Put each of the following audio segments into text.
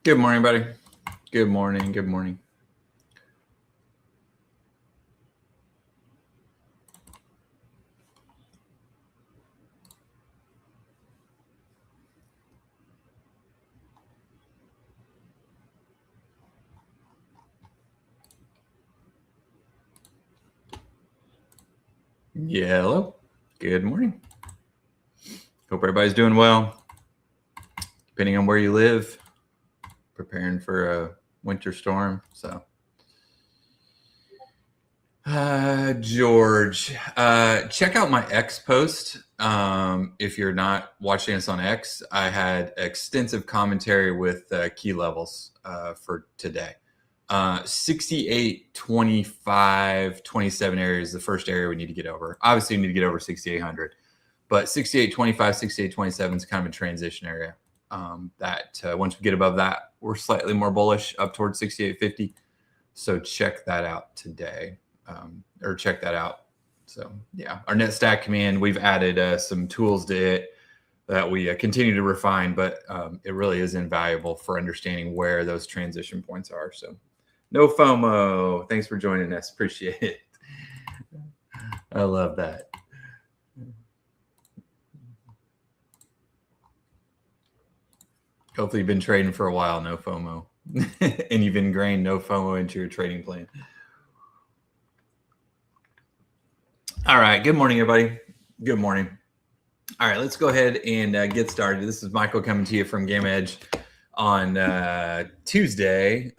Good morning, buddy. Good morning. Good morning. Yeah, hello. Good morning. Hope everybody's doing well. Depending on where you live, preparing for a winter storm. So, George, check out my X post. If you're not watching us on X, I had extensive commentary with key levels for today. 68, 25, 27 area is the first area we need to get over. Obviously, we need to get over 6,800. But 68, 25, 68, 27 is kind of a transition area. That once we get above that, we're slightly more bullish up towards 68.50. So check that out today, or check that out. So yeah, our net stack command, we've added some tools to it that we continue to refine, but it really is invaluable for understanding where those transition points are. So no FOMO. Thanks for joining us. Appreciate it. I love that. Hopefully you've been trading for a while, no FOMO. And you've ingrained no FOMO into your trading plan. All right. Good morning, everybody. Good morning. All right. Let's go ahead and get started. This is Michael coming to you from Game Edge on Wednesday,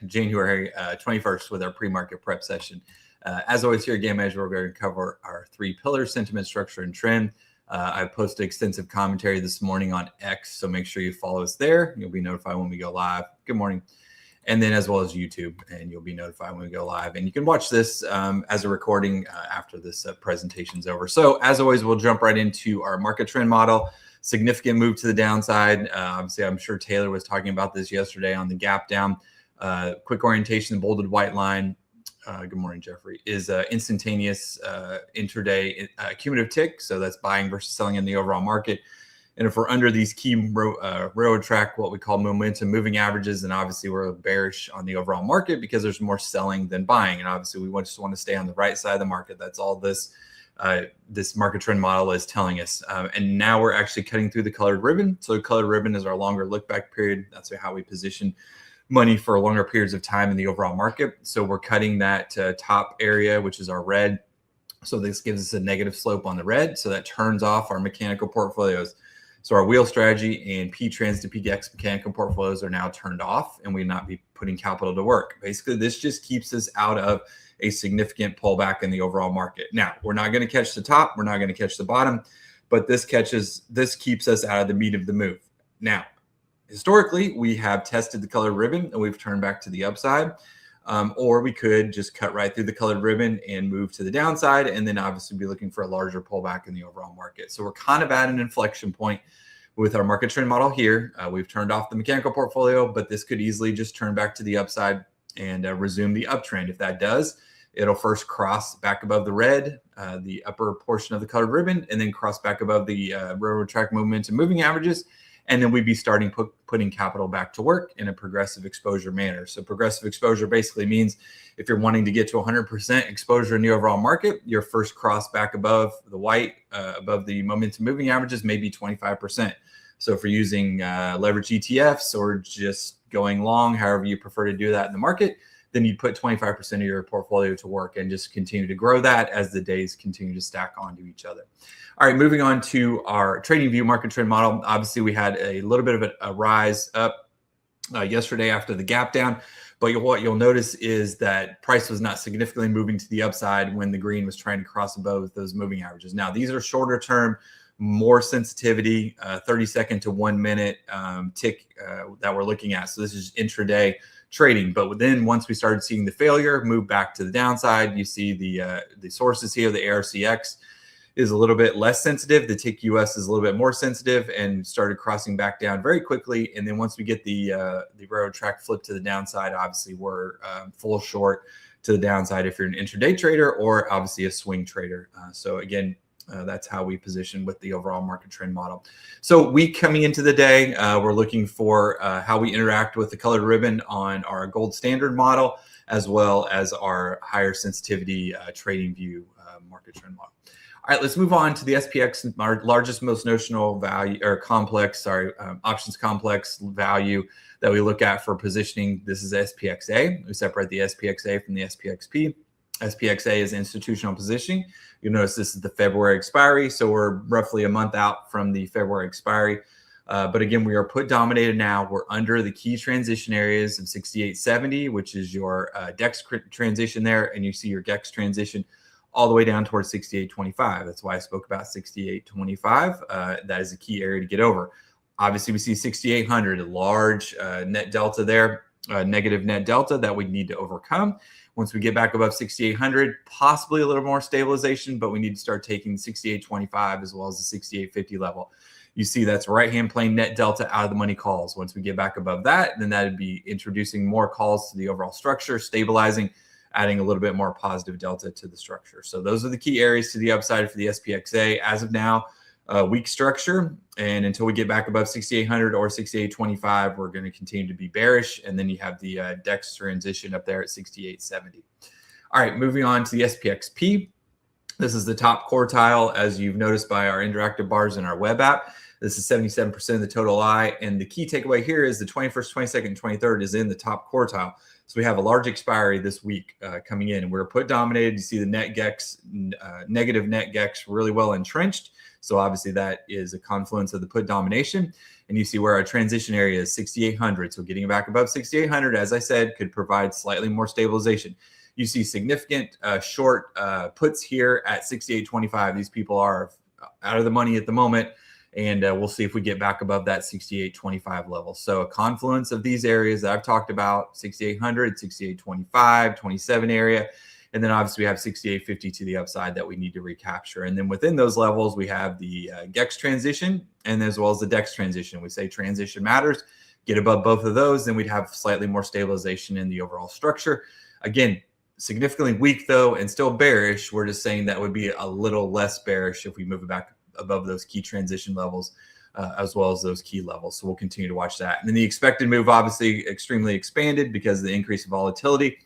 January 21st with our pre-market prep session. As always here at Game Edge, we're going to cover our 3 pillars: sentiment, structure, and trend. I posted extensive commentary this morning on X, so make sure you follow us there. You'll be notified when we go live. Good morning. And then as well as YouTube, and you'll be notified when we go live. And you can watch this as a recording after this presentation's over. So as always, we'll jump right into our market trend model. Significant move to the downside. Obviously, I'm sure Taylor was talking about this yesterday on the gap down. Quick orientation, the bolded white line. Good morning, Jeffrey, is instantaneous intraday cumulative tick. So that's buying versus selling in the overall market. And if we're under these key railroad track, what we call momentum moving averages, then obviously we're bearish on the overall market because there's more selling than buying. And obviously we just want to stay on the right side of the market. That's all this market trend model is telling us. And now we're actually cutting through the colored ribbon. So the colored ribbon is our longer look back period. That's how we position money for longer periods of time in the overall market. So we're cutting that top area, which is our red. So this gives us a negative slope on the red. So that turns off our mechanical portfolios. So our wheel strategy and P-trans to PX mechanical portfolios are now turned off, and we not be putting capital to work. Basically, this just keeps us out of a significant pullback in the overall market. Now, we're not going to catch the top. We're not going to catch the bottom, but this keeps us out of the meat of the move. Now, historically, we have tested the colored ribbon and we've turned back to the upside, or we could just cut right through the colored ribbon and move to the downside, and then obviously be looking for a larger pullback in the overall market. So we're kind of at an inflection point with our market trend model here. We've turned off the mechanical portfolio, but this could easily just turn back to the upside and resume the uptrend. If that does, it'll first cross back above the red, the upper portion of the colored ribbon, and then cross back above the railroad track momentum moving averages. And then we'd be starting putting capital back to work in a progressive exposure manner. So progressive exposure basically means if you're wanting to get to 100% exposure in the overall market, your first cross back above the white, above the momentum moving averages, maybe 25%. So if you're using leverage ETFs or just going long, however you prefer to do that in the market, then you'd put 25% of your portfolio to work and just continue to grow that as the days continue to stack onto each other. All right, moving on to our trading view market trend model. Obviously, we had a little bit of a rise up yesterday after the gap down. But what you'll notice is that price was not significantly moving to the upside when the green was trying to cross above those moving averages. Now, these are shorter term, more sensitivity, 30-second to 1 minute tick that we're looking at. So this is intraday trading. But then once we started seeing the failure move back to the downside, you see the sources here, the ARCX is a little bit less sensitive. The tick US is a little bit more sensitive and started crossing back down very quickly. And then once we get the railroad track flip to the downside, obviously we're full short to the downside if you're an intraday trader or obviously a swing trader. So again, That's how we position with the overall market trend model. So week coming into the day, we're looking for how we interact with the colored ribbon on our gold standard model, as well as our higher sensitivity trading view market trend model. All right, let's move on to the SPX, our largest, most notional value or complex, options complex value that we look at for positioning. This is SPXA. We separate the SPXA from the SPXP. SPXA is institutional positioning. You'll notice this is the February expiry, so we're roughly a month out from the February expiry. But again, we are put dominated now. We're under the key transition areas of 68.70, which is your DEX transition there, and you see your DEX transition all the way down towards 68.25. That's why I spoke about 68.25. That is a key area to get over. Obviously, we see 6,800, a large net delta there, negative net delta that we need to overcome. Once we get back above 6,800, possibly a little more stabilization, but we need to start taking 68.25 as well as the 68.50 level. You see that's right-hand plane net delta out of the money calls. Once we get back above that, then that would be introducing more calls to the overall structure, stabilizing, adding a little bit more positive delta to the structure. So those are the key areas to the upside for the SPXA as of now. Weak structure, and until we get back above 6,800 or 68.25, we're going to continue to be bearish. And then you have the DEX transition up there at 68.70. All right, moving on to the SPXP. This is the top quartile, as you've noticed by our interactive bars in our web app. This is 77% of the total I, and the key takeaway here is the 21st, 22nd, and 23rd is in the top quartile. So we have a large expiry this week coming in. We're put dominated. You see the net GEX, negative net GEX really well entrenched. So obviously that is a confluence of the put domination. And you see where our transition area is 6,800. So getting back above 6,800, as I said, could provide slightly more stabilization. You see significant short puts here at 68.25. These people are out of the money at the moment. And we'll see if we get back above that 68.25 level. So a confluence of these areas that I've talked about, 6,800, 68.25, 27 area. And then obviously we have 68.50 to the upside that we need to recapture. And then within those levels, we have the GEX transition and as well as the DEX transition. We say transition matters. Get above both of those, then we'd have slightly more stabilization in the overall structure. Again, significantly weak though, and still bearish. We're just saying that would be a little less bearish if we move it back above those key transition levels, as well as those key levels. So we'll continue to watch that. And then the expected move, obviously extremely expanded because of the increase in volatility.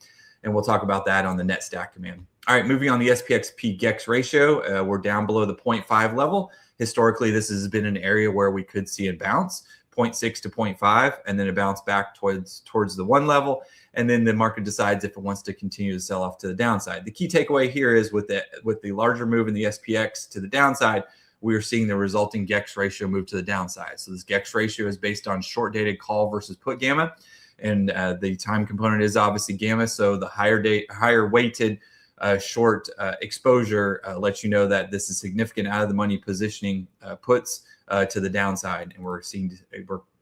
And we'll talk about that on the net stack command. All right, moving on the SPXP GEX ratio, we're down below the 0.5 level. Historically, this has been an area where we could see a bounce, 0.6 to 0.5, and then a bounce back towards the 1 level. And then the market decides if it wants to continue to sell off to the downside. The key takeaway here is with the larger move in the SPX to the downside, we are seeing the resulting GEX ratio move to the downside. So this GEX ratio is based on short-dated call versus put gamma. And the time component is obviously gamma. So the higher weighted short exposure lets you know that this is significant out of the money positioning puts to the downside. And we're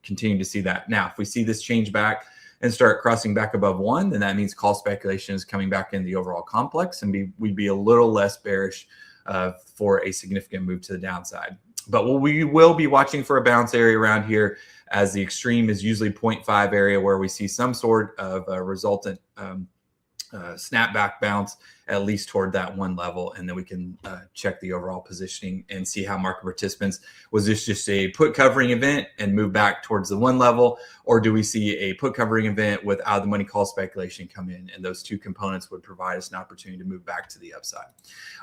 continuing to see that. Now, if we see this change back and start crossing back above 1, then that means call speculation is coming back in the overall complex, and we'd be a little less bearish for a significant move to the downside. But we will be watching for a bounce area around here, as the extreme is usually 0.5 area where we see some sort of resultant snapback bounce, at least toward that 1 level. And then we can check the overall positioning and see how market participants, was this just a put covering event and move back towards the 1 level, or do we see a put covering event with out of the money call speculation come in? And those two components would provide us an opportunity to move back to the upside.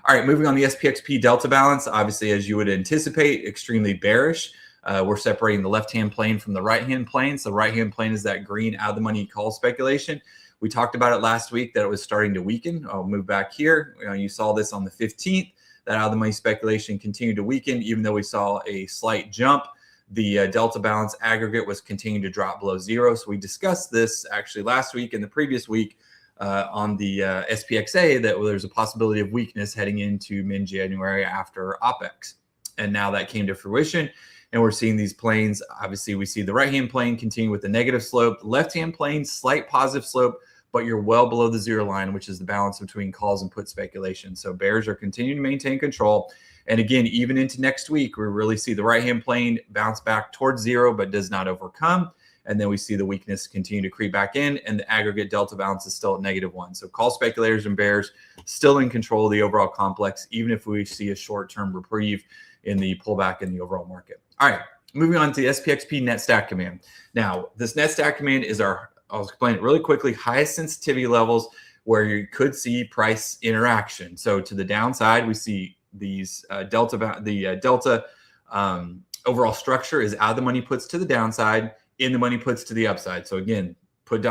All right, moving on the SPXP delta balance, obviously, as you would anticipate, extremely bearish. We're separating the left-hand plane from the right-hand plane. So right-hand plane is that green out of the money call speculation. We talked about it last week that it was starting to weaken. I'll move back here. You saw this on the 15th, that out of the money speculation continued to weaken, even though we saw a slight jump. The delta balance aggregate was continuing to drop below 0. So we discussed this actually last week and the previous week on the SPXA, that there's a possibility of weakness heading into mid-January after OPEX. And now that came to fruition. And we're seeing these planes. Obviously, we see the right-hand plane continue with the negative slope, left-hand plane, slight positive slope, but you're well below the 0 line, which is the balance between calls and put speculation. So bears are continuing to maintain control. And again, even into next week, we really see the right-hand plane bounce back towards 0, but does not overcome. And then we see the weakness continue to creep back in, and the aggregate delta balance is still at -1. So call speculators and bears still in control of the overall complex, even if we see a short-term reprieve in the pullback in the overall market. All right, moving on to the SPXP net stack command. Now, this net stack command is I'll explain it really quickly, highest sensitivity levels where you could see price interaction. So to the downside, we see these delta overall structure is out of the money puts to the downside, in the money puts to the upside. So again, put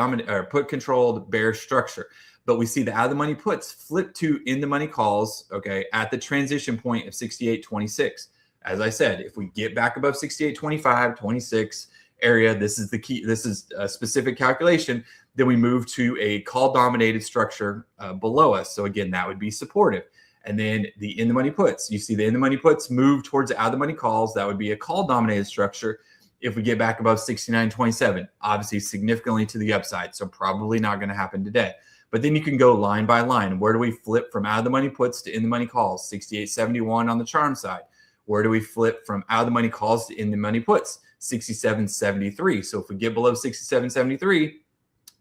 controlled bear structure. But we see the out of the money puts flip to in the money calls, okay, at the transition point of 68.26. As I said, if we get back above 68.25, 26 area, this is the key. This is a specific calculation. Then we move to a call dominated structure below us. So again, that would be supportive. And then the in the money puts, you see the in the money puts move towards the out of the money calls. That would be a call dominated structure. If we get back above 69.27, obviously significantly to the upside. So probably not going to happen today. But then you can go line by line. Where do we flip from out of the money puts to in the money calls? 68.71 on the charm side. Where do we flip from out of the money calls to in the money puts? 67.73. So if we get below 67.73,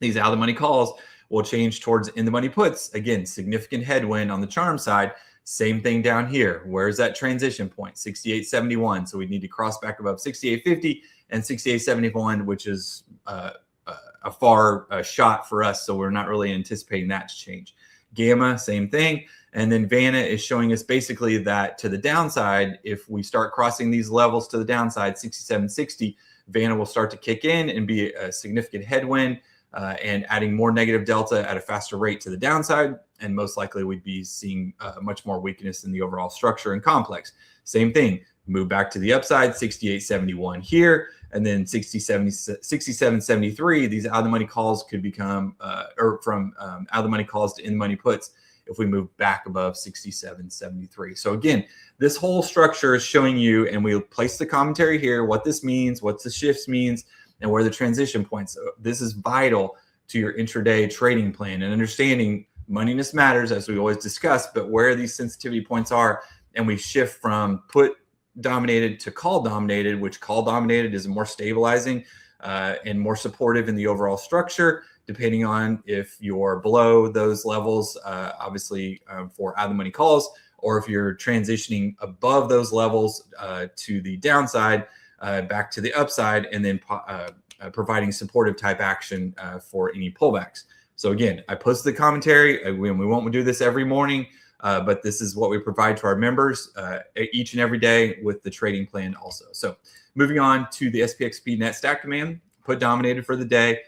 these out of the money calls will change towards in the money puts. Again, significant headwind on the charm side. Same thing down here. Where's that transition point? 68.71. So we need to cross back above 68.50 and 68.71, which is a far shot for us. So we're not really anticipating that to change. Gamma, same thing. And then Vanna is showing us basically that to the downside, if we start crossing these levels to the downside, 67.60, Vanna will start to kick in and be a significant headwind and adding more negative delta at a faster rate to the downside. And most likely we'd be seeing much more weakness in the overall structure and complex. Same thing, move back to the upside, 68.71 here, and then 67.73. These out of the money calls could become, or from out of the money calls to in the money puts, if we move back above 67.73. So again, this whole structure is showing you, and we'll place the commentary here, what this means, what the shifts means, and where the transition points. So this is vital to your intraday trading plan and understanding moneyness matters, as we always discuss, but where these sensitivity points are, and we shift from put dominated to call dominated, which call dominated is more stabilizing and more supportive in the overall structure, depending on if you're below those levels, obviously for out of the money calls, or if you're transitioning above those levels to the downside, back to the upside, and then providing supportive type action for any pullbacks. So again, I posted the commentary. We won't do this every morning, but this is what we provide to our members each and every day with the trading plan also. So moving on to the SPXP net stack command, put dominated for the day,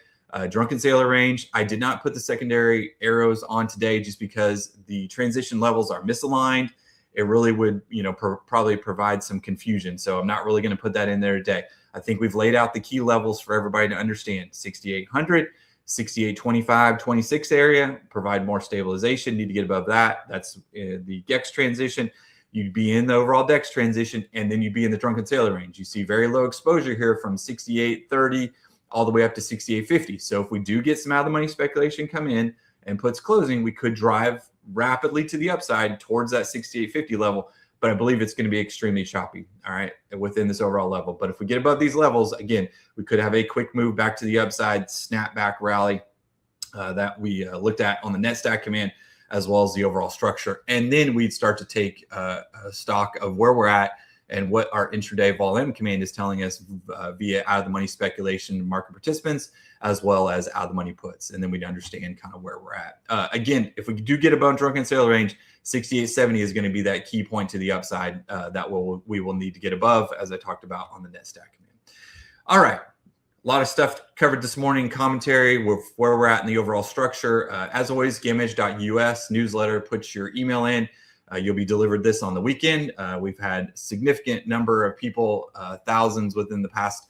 drunken sailor range. I did not put the secondary arrows on today just because the transition levels are misaligned. It really would, probably provide some confusion. So I'm not really going to put that in there today. I think we've laid out the key levels for everybody to understand. 6,800, 68.25, 26 area, provide more stabilization. Need to get above that. That's the DEX transition. You'd be in the overall DEX transition, and then you'd be in the drunken sailor range. You see very low exposure here from 68.30 all the way up to 68.50. So if we do get some out of the money speculation come in and puts closing, we could drive rapidly to the upside towards that 68.50 level. But I believe it's going to be extremely choppy, all right, within this overall level. But if we get above these levels, again, we could have a quick move back to the upside, snapback rally that we looked at on the net stack command, as well as the overall structure. And then we'd start to take a stock of where we're at and what our intraday vol-in command is telling us via out of the money speculation market participants, as well as out of the money puts. And then we'd understand kind of where we're at. Again, if we do get above drunken sailor range, 68.70 is going to be that key point to the upside that we will need to get above, as I talked about on the net stack command. All right. A lot of stuff covered this morning, commentary with where we're at in the overall structure. As always, gameedge.us newsletter, put your email in. You'll be delivered this on the weekend. We've had significant number of people, thousands within the past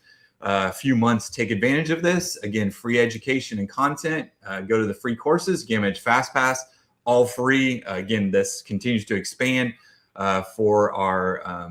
few months, take advantage of this. Again, free education and content. Go to the free courses, GameEdge FastPass, all free. Again, this continues to expand for our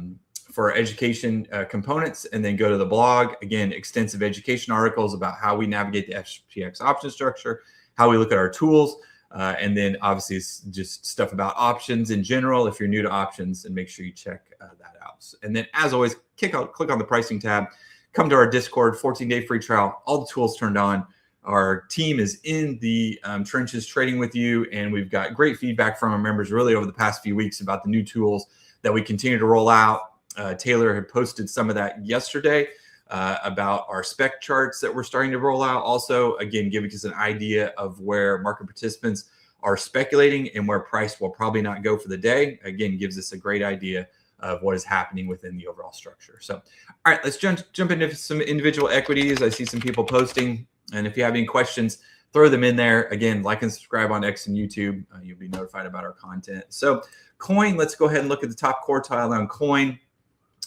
education components, and then go to the blog. Again, extensive education articles about how we navigate the SPX option structure, how we look at our tools. And then obviously it's just stuff about options in general if you're new to options, and make sure you check that out. And then as always, click on the pricing tab, come to our Discord, 14-day free trial, all the tools turned on. Our team is in the trenches trading with you, and we've got great feedback from our members really over the past few weeks about the new tools that we continue to roll out. Taylor had posted some of that yesterday about our spec charts that we're starting to roll out. Also, again, giving us an idea of where market participants are speculating and where price will probably not go for the day. Again, gives us a great idea of what is happening within the overall structure. So, all right, let's jump into some individual equities. I see some people posting, and if you have any questions, throw them in there. Again, like and subscribe on X and YouTube. You'll be notified about our content. So coin, let's go ahead and look at the top quartile on coin.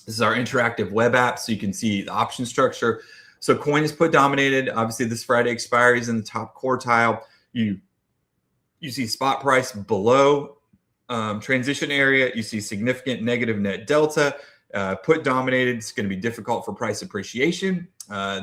This is our interactive web app, so you can see the option structure. So coin is put dominated. Obviously, this Friday expiry is in the top quartile. You see spot price below transition area. You see significant negative net delta. Put dominated. It's going to be difficult for price appreciation.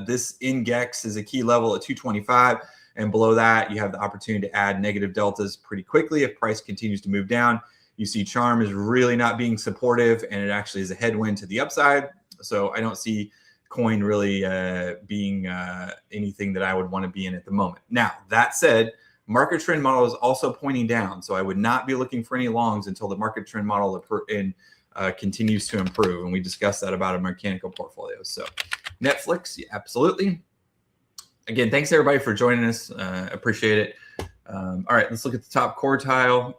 This index is a key level at 225, and below that, you have the opportunity to add negative deltas pretty quickly if price continues to move down. You see charm is really not being supportive, and it actually is a headwind to the upside. So I don't see coin really being anything that I would want to be in at the moment. Now, that said, market trend model is also pointing down. So I would not be looking for any longs until the market trend model continues to improve. And we discussed that about a mechanical portfolio. So Netflix, yeah, absolutely. Again, thanks everybody for joining us. Appreciate it. All right, let's look at the top quartile.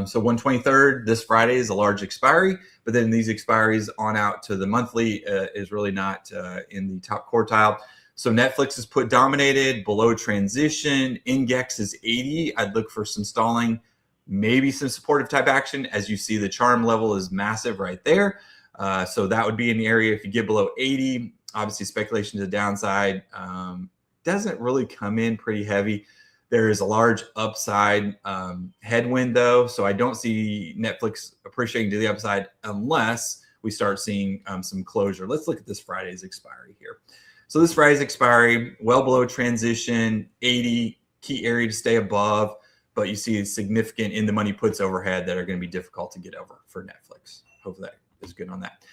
So 123rd, this Friday is a large expiry, but then these expiries on out to the monthly is really not in the top quartile. So Netflix is put dominated, below transition, index is 80. I'd look for some stalling, maybe some supportive type action. As you see, the charm level is massive right there. So that would be an area if you get below 80. Obviously, speculation to the downside doesn't really come in pretty heavy. There is a large upside headwind, though, so I don't see Netflix appreciating to the upside unless we start seeing some closure. Let's look at this Friday's expiry here. So this Friday's expiry, well below transition, 80, key area to stay above, but you see significant in-the-money puts overhead that are going to be difficult to get over for Netflix. Hopefully that is good on that.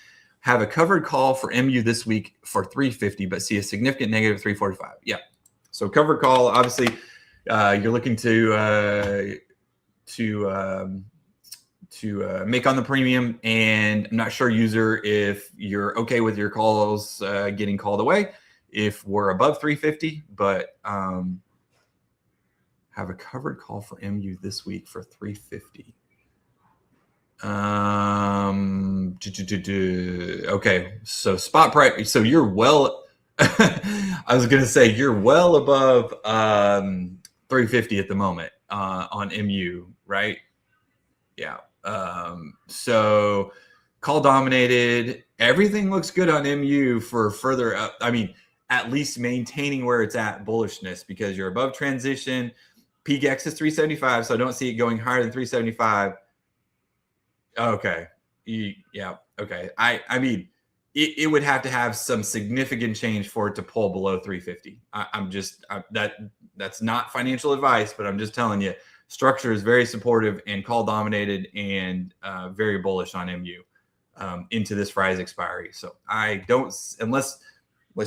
Have a covered call for MU this week for 350, but see a significant negative 345. Yeah, so covered call, obviously, you're looking to make on the premium, and I'm not sure, user, if you're okay with your calls getting called away if we're above 350, but have a covered call for MU this week for 350. Okay, so spot price. So you're well. I was gonna say you're well above 350 at the moment on MU, right? Yeah. So call dominated. Everything looks good on MU for further up. I mean, at least maintaining where it's at, bullishness, because you're above transition. PGX is 375, so I don't see it going higher than 375. Okay. Yeah. Okay. I mean, it would have to have some significant change for it to pull below 350. That's not financial advice, but I'm just telling you, structure is very supportive and call dominated and very bullish on MU into this Friday's expiry. So I don't, unless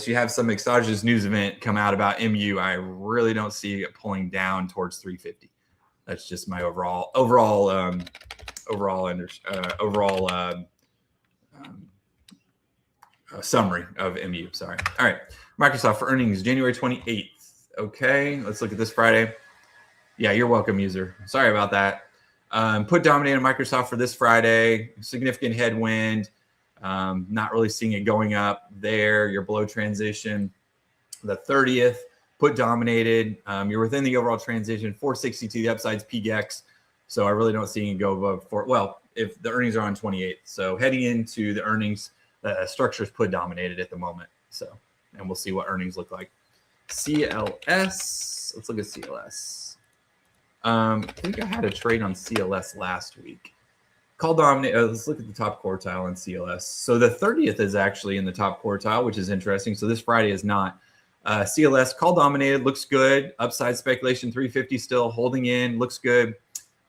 you have some exogenous news event come out about MU, I really don't see it pulling down towards 350. That's just my overall summary of MU. Sorry. All right. Microsoft for earnings January 28th. Okay. Let's look at this Friday. Yeah, you're welcome, user. Sorry about that. Put dominated Microsoft for this Friday. Significant headwind. Not really seeing it going up there. You're below transition. The 30th, put dominated. You're within the overall transition. 460 to the upside's PGX. So I really don't see it go above 4. Well, if the earnings are on 28th. So heading into the earnings, structure is put dominated at the moment. So, and we'll see what earnings look like. CLS. Let's look at CLS. I think I had a trade on CLS last week. Call dominate. Let's look at the top quartile on CLS. So the 30th is actually in the top quartile, which is interesting. So this Friday is not. CLS call dominated, looks good. Upside speculation 350 still holding in, looks good.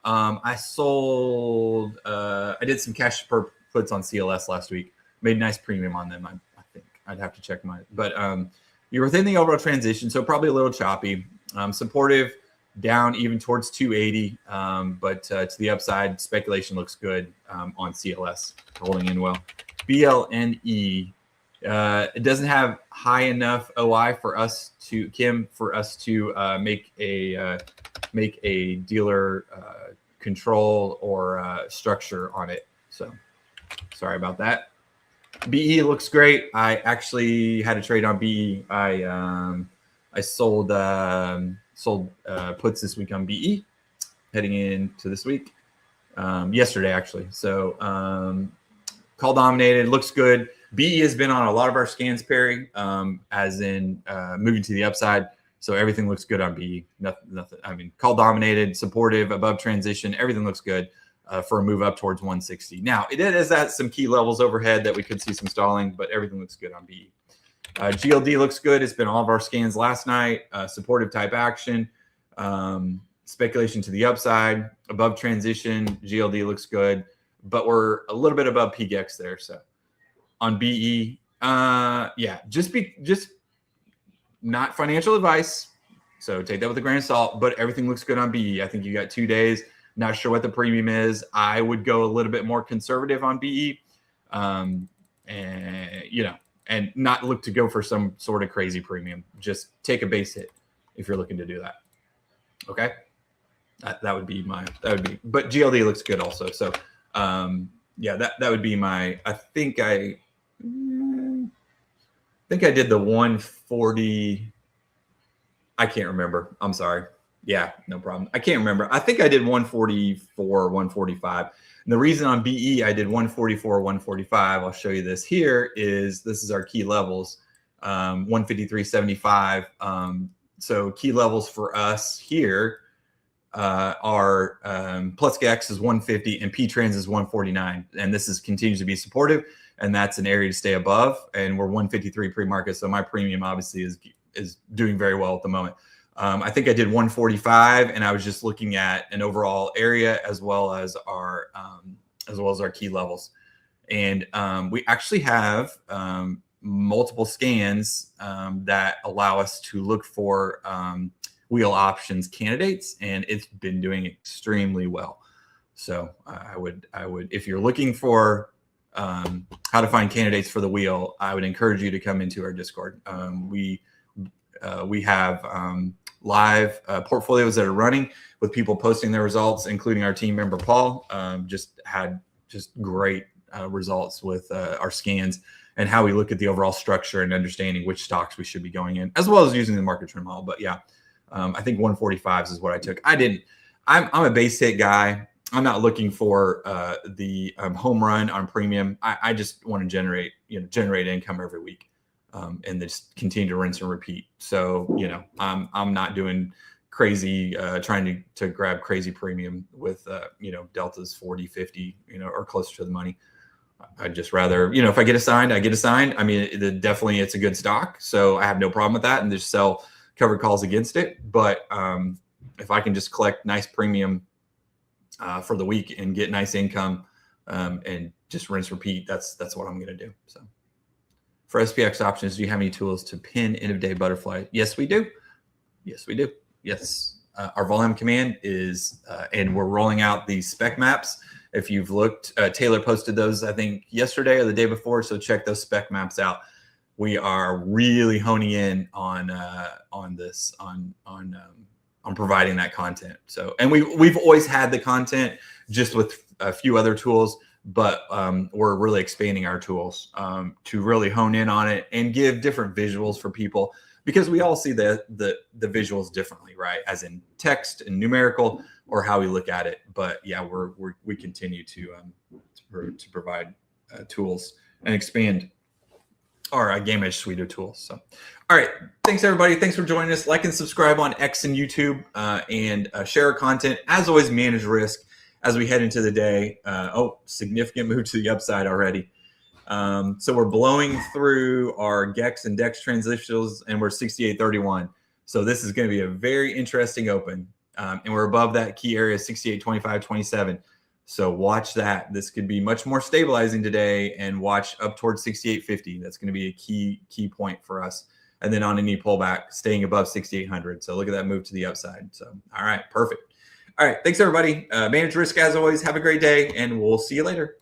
I sold. I did some cash per puts on CLS last week. Made a nice premium on them. I think I'd have to check but you're within the overall transition, so probably a little choppy. Supportive down even towards 280, but to the upside, speculation looks good on CLS, holding in well. BLNE, it doesn't have high enough OI for us to make a dealer control or structure on it. So sorry about that. BE looks great. I actually had a trade on BE. I sold puts this week on BE, heading into this week. Yesterday actually. So call dominated, looks good. BE has been on a lot of our scans, Perry, as in moving to the upside. So everything looks good on BE. Nothing. I mean, call dominated, supportive, above transition. Everything looks good. For a move up towards 160. Now, it is at some key levels overhead that we could see some stalling, but everything looks good on BE. GLD looks good. It's been all of our scans last night. Supportive type action. Speculation to the upside. Above transition. GLD looks good. But we're a little bit above PGEX there. So on BE, yeah, just not financial advice. So take that with a grain of salt, but everything looks good on BE. I think you got 2 days. Not sure what the premium is. I would go a little bit more conservative on BE, and not look to go for some sort of crazy premium. Just take a base hit if you're looking to do that. Okay, that would be. But GLD looks good also. So yeah, that would be my. I think I did the 140. I can't remember. I'm sorry. Yeah, no problem. I can't remember. I think I did 144, 145. And the reason on BE I did 144, 145, I'll show you this here, this is our key levels, 153.75. So key levels for us here are plus X is 150 and P-trans is 149. And this continues to be supportive, and that's an area to stay above. And we're 153 pre-market, so my premium obviously is doing very well at the moment. I think I did 145, and I was just looking at an overall area as well as our key levels. And we actually have multiple scans that allow us to look for wheel options candidates, and it's been doing extremely well. So I would, if you're looking for how to find candidates for the wheel, I would encourage you to come into our Discord. We have live portfolios that are running with people posting their results, including our team member Paul. Just had great results with our scans and how we look at the overall structure and understanding which stocks we should be going in, as well as using the market trend model. But yeah, I think 145s is what I took. I'm a base hit guy. I'm not looking for the home run on premium. I just want to generate income every week. And just continue to rinse and repeat. So, I'm not doing crazy, trying to grab crazy premium with, deltas 40, 50, or closer to the money. I'd just rather, if I get assigned, I get assigned. I mean, definitely it's a good stock. So I have no problem with that and just sell covered calls against it. But if I can just collect nice premium for the week and get nice income and just rinse, repeat, that's what I'm going to do. So. For SPX options, do you have any tools to pin end of day butterfly? Yes, we do. Yes, we do. Yes. Our volume command is, and we're rolling out these spec maps. If you've looked, Taylor posted those, I think, yesterday or the day before. So check those spec maps out. We are really honing in on providing that content. So, and we've always had the content just with a few other tools. But we're really expanding our tools to really hone in on it and give different visuals for people, because we all see the visuals differently, right? As in text and numerical, or how we look at it. But yeah, we continue to provide tools and expand our Game Edge suite of tools. So, all right, thanks everybody. Thanks for joining us. Like and subscribe on X and YouTube, and share our content. As always, manage risk. As we head into the day, significant move to the upside already. So we're blowing through our GEX and DEX transitionals, and we're 68.31. So this is going to be a very interesting open. And we're above that key area, 68.25, 27. So watch that. This could be much more stabilizing today, and watch up towards 68.50. That's going to be a key point for us. And then on any pullback, staying above 6,800. So look at that move to the upside. So, all right, perfect. All right, thanks everybody. Manage risk as always. Have a great day, and we'll see you later.